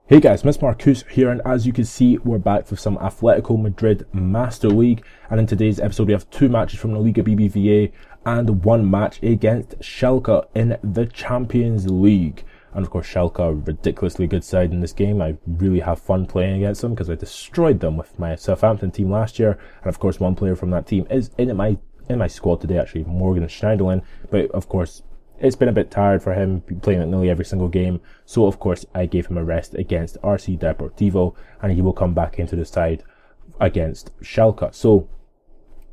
Hey guys, Miss Marcus here, and as you can see, we're back with some Atlético Madrid Master League. And in today's episode, we have two matches from the Liga BBVA and one match against Schalke in the Champions League. And of course, Schalke are a ridiculously good side in this game. I really have fun playing against them because I destroyed them with my Southampton team last year. And of course, one player from that team is in my squad today, actually, Morgan Schneiderlin. But of course, it's been a bit tired for him playing at nearly every single game, so of course I gave him a rest against RC Deportivo, and he will come back into the side against Schalke. So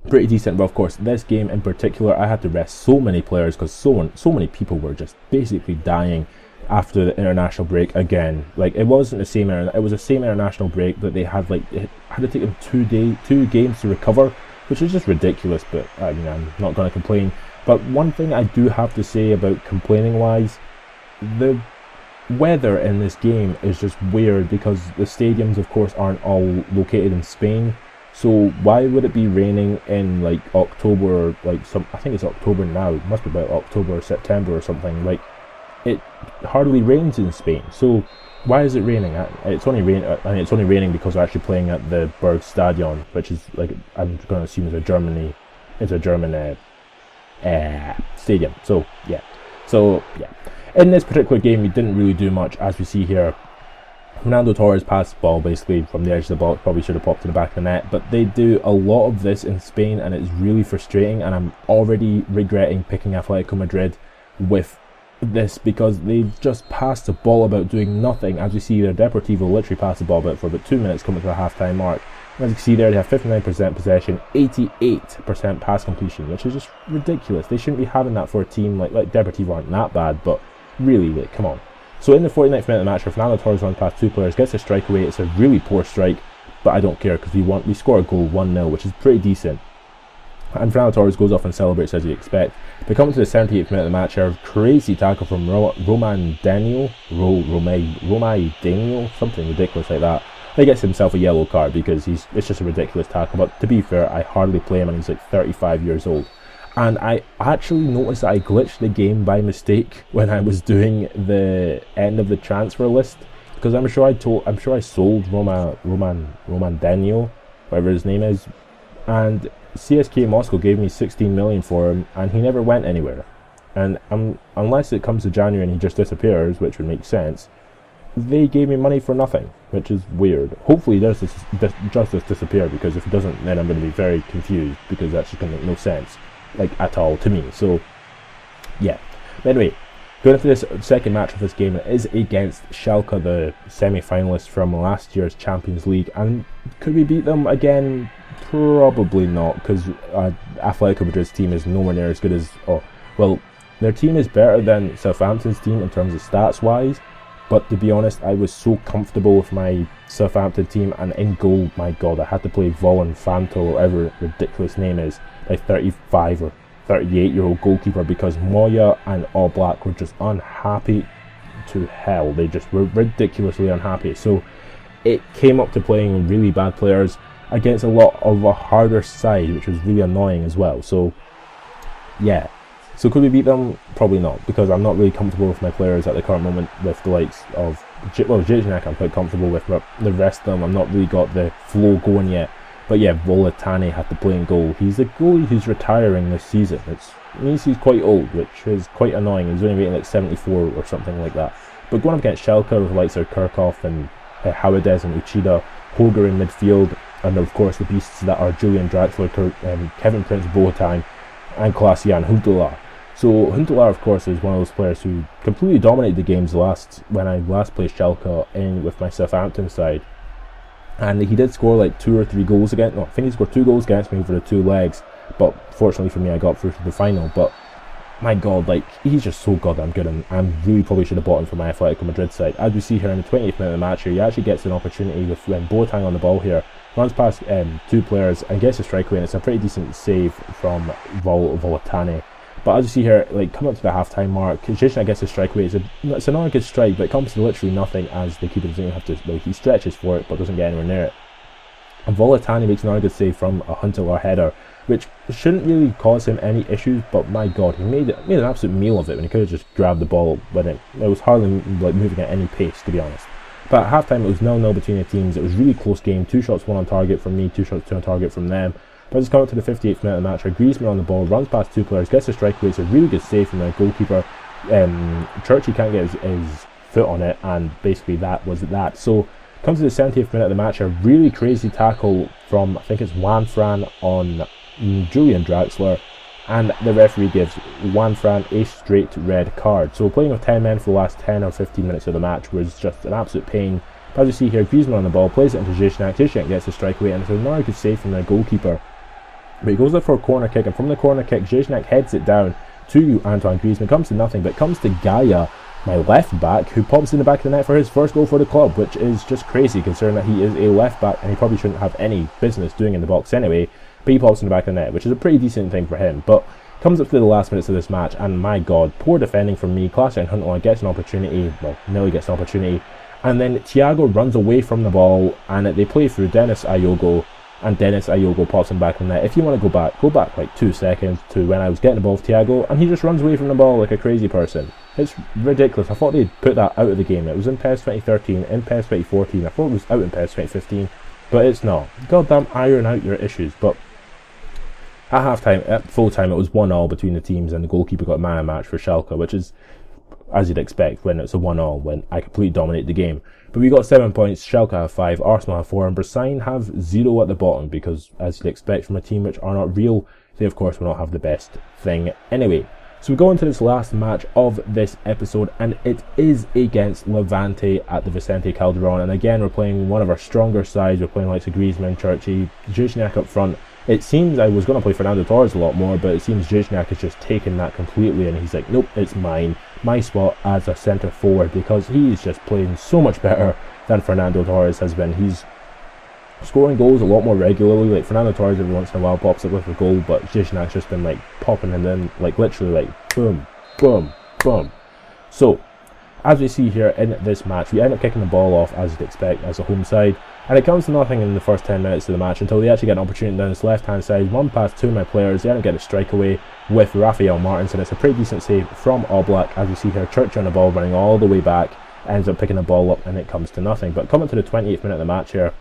pretty decent, but of course this game in particular I had to rest so many players because so many people were just basically dying after the international break again. Like it was the same international break that they had. Like it had to take them 2 games to recover, which is just ridiculous. But I'm not going to complain. But one thing I do have to say about complaining wise, the weather in this game is just weird because the stadiums of course aren't all located in Spain. So why would it be raining in like October, I think it's October now, it must be about October or September or something. Like it hardly rains in Spain. So why is it raining? It's only raining because we're actually playing at the Bergstadion, which is like, I'm going to assume is a German stadium. So yeah. In this particular game, we didn't really do much, as we see here. Fernando Torres passed the ball basically from the edge of the box, probably should have popped to the back of the net, but they do a lot of this in Spain and it's really frustrating, and I'm already regretting picking Atlético Madrid with this because they just passed the ball about doing nothing. As we see there, Deportivo literally passed the ball about for about 2 minutes coming to the half-time mark. As you can see there, they have 59% possession, 88% pass completion, which is just ridiculous. They shouldn't be having that for a team like Deportivo. Aren't that bad, but really, like, come on. So in the 49th minute of the match, Fernando Torres runs past two players, gets a strike away. It's a really poor strike, but I don't care because we score a goal 1-0, which is pretty decent. And Fernando Torres goes off and celebrates as you expect. They come to the 78th minute of the match, a crazy tackle from Roman Daniel, something ridiculous like that. He gets himself a yellow card because it's just a ridiculous tackle. But to be fair, I hardly play him and he's like 35 years old. And I actually noticed that I glitched the game by mistake when I was doing the end of the transfer list, because I'm sure I sold Roman Daniel, whatever his name is, and CSK Moscow gave me 16 million for him and he never went anywhere. And unless it comes to January and he just disappears, which would make sense, they gave me money for nothing, which is weird. Hopefully he does just disappear, because if he doesn't, then I'm going to be very confused, because that's just going to make no sense, like, at all to me. So yeah, but anyway, going into this second match of this game, it is against Schalke, the semi-finalists from last year's Champions League. And could we beat them again? Probably not, because Atlético Madrid's team is nowhere near as good as, their team is better than Southampton's team in terms of stats wise. But to be honest, I was so comfortable with my Southampton team, and in goal, my god, I had to play Volanfanto, or whatever ridiculous name is, like 35 or 38-year-old goalkeeper, because Moya and All Black were just unhappy to hell. They just were ridiculously unhappy. So it came up to playing really bad players against a lot of a harder side, which was really annoying as well. So yeah. So could we beat them? Probably not, because I'm not really comfortable with my players at the current moment, with the likes of, Jijinek I'm quite comfortable with, but the rest of them I'm not really got the flow going yet. But yeah, Volatani had to play in goal. He's a goalie who's retiring this season. It means he's quite old, which is quite annoying. He's only rating like 74 or something like that. But going up against Schalke with the likes of Kirchhoff and Howades and Uchida, Holger in midfield, and of course the beasts that are Julian Draxler, Kevin Prince Boateng, and Klaas-Jan Huntelaar. So Huntelaar, of course, is one of those players who completely dominated the games when I last played Schalke with my Southampton side. And he did score like 2 or 3 goals against, I think he scored 2 goals against me over the 2 legs, but fortunately for me I got through to the final. But my god, like, he's just so goddamn good, and I really probably should have bought him for my Atlético Madrid side. As we see here in the 20th minute of the match here, he actually gets an opportunity with Boateng on the ball here, runs past 2 players and gets a strike away, and it's a pretty decent save from Volatani. But as you see here, like, coming up to the half-time mark, Zichner gets a strike away. It's another good strike, but it comes to literally nothing, as the keeper doesn't even have to, like, he stretches for it but doesn't get anywhere near it. And Volatani makes another good save from a Huntelaar header, which shouldn't really cause him any issues, but my god, he made an absolute meal of it when he could have just grabbed the ball when it was hardly like moving at any pace, to be honest. But at half-time it was 0-0 between the teams. It was a really close game, 2 shots 1 on target from me, 2 shots 2 on target from them. But as it's come up to the 58th minute of the match, Griezmann on the ball, runs past 2 players, gets a strike away. It's a really good save from the goalkeeper. Cerci can't get his foot on it, and basically that was that. So comes to the 70th minute of the match, a really crazy tackle from, I think it's Juanfran on Julian Draxler, and the referee gives Juanfran a straight red card. So playing with 10 men for the last 10 or 15 minutes of the match was just an absolute pain. But as you see here, Griezmann on the ball, plays it into Ziyech. Ziyech gets a strike away, and it's another good save from the goalkeeper. But he goes up for a corner kick, and from the corner kick, Ziyech heads it down to Antoine Griezmann. Comes to nothing, but comes to Gaia, my left back, who pops in the back of the net for his first goal for the club, which is just crazy considering that he is a left back and he probably shouldn't have any business doing in the box anyway. But he pops in the back of the net, which is a pretty decent thing for him. But comes up to the last minutes of this match, and my god, poor defending from me. Klaas-Jan Huntelaar gets an opportunity, well, nearly gets an opportunity, and then Thiago runs away from the ball, and they play through Dennis Ayogo, and Dennis Ayogo pops him back in the net. If you want to go back like 2 seconds to when I was getting the ball with Thiago, and he just runs away from the ball like a crazy person. It's ridiculous. I thought they'd put that out of the game. It was in PES 2013, in PES 2014, I thought it was out in PES 2015, but it's not. Goddamn iron out your issues. But at half-time, at full-time, it was 1-1 between the teams, and the goalkeeper got man of match for Schalke, which is, as you'd expect, when it's a 1-1, when I completely dominate the game. But we got 7 points, Schalke have 5, Arsenal have 4, and Bressan have 0 at the bottom, because, as you'd expect from a team which are not real, they of course will not have the best thing anyway. So we go into this last match of this episode, and it is against Levante at the Vicente Calderon. And again, we're playing one of our stronger sides. We're playing like Griezmann, Cerci, Ziyech up front. It seems I was going to play Fernando Torres a lot more, but it seems Ziyech has just taken that completely, and he's like, nope, it's mine. My spot as a centre forward, because he's just playing so much better than Fernando Torres has been. He's scoring goals a lot more regularly. Like Fernando Torres every once in a while pops up with a goal, but Ziyech's just been like popping and then like literally like boom, boom, boom. So as we see here in this match, we end up kicking the ball off as you'd expect as a home side, and it comes to nothing in the first 10 minutes of the match until they actually get an opportunity down this left hand side, one past 2 of my players. They end up getting a strike away with Rafael Martins, and it's a pretty decent save from Oblak. As we see here, Cerci on the ball running all the way back, ends up picking the ball up, and it comes to nothing. But coming to the 28th minute of the match here,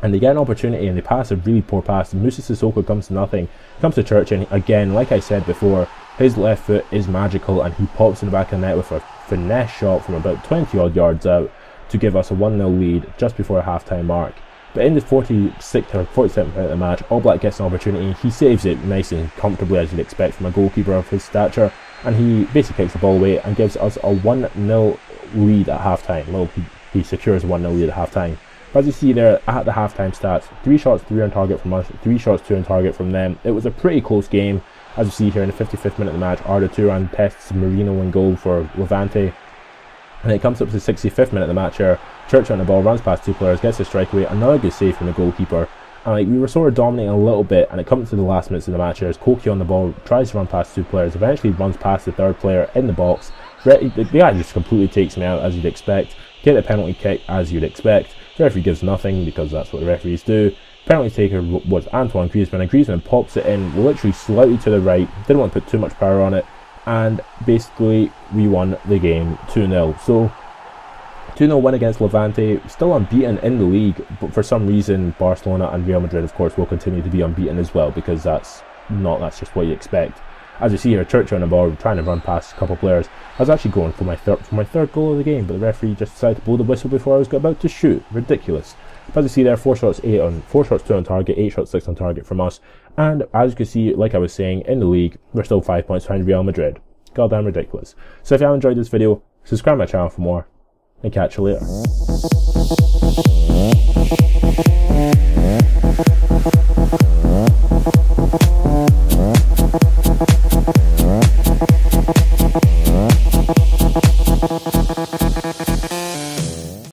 and they get an opportunity and they pass a really poor pass. Moussa Sissoko comes to nothing, comes to Cerci, and again, like I said before, his left foot is magical, and he pops in the back of the net with a finesse shot from about 20 odd yards out to give us a 1-0 lead just before a half-time mark. But in the 46th or 47th minute of the match, Oblak gets an opportunity. He saves it nice and comfortably, as you'd expect from a goalkeeper of his stature, and he basically kicks the ball away and gives us a 1-0 lead at half-time. Well, he secures a 1-0 lead at half-time. As you see there at the half-time stats, 3 shots 3 on target from us, 3 shots 2 on target from them. It was a pretty close game. As you see here in the 55th minute of the match, Arda Turan tests Marino in goal for Levante. And it comes up to the 65th minute of the match here. Cerci on the ball, runs past 2 players, gets a strike away, another good save from the goalkeeper. And like we were sort of dominating a little bit, and it comes to the last minutes of the match here as Koki on the ball tries to run past 2 players, eventually runs past the 3rd player in the box. The guy just completely takes me out, as you'd expect. Get a penalty kick, as you'd expect. The referee gives nothing, because that's what the referees do. Penalty taker was Antoine Griezmann, and Griezmann pops it in literally slightly to the right. Didn't want to put too much power on it, and basically we won the game 2-0. So 2-0 win against Levante, still unbeaten in the league, but for some reason Barcelona and Real Madrid of course will continue to be unbeaten as well, because that's just what you expect. As you see here, Cerci on the ball trying to run past a couple of players. I was actually going for my third goal of the game, but the referee just decided to blow the whistle before I was about to shoot. Ridiculous. But as you see there, 4 shots 2 on target, 8 shots 6 on target from us. And as you can see, like I was saying, in the league, we're still 5 points behind Real Madrid. Goddamn ridiculous. So if you have enjoyed this video, subscribe to my channel for more, and catch you later.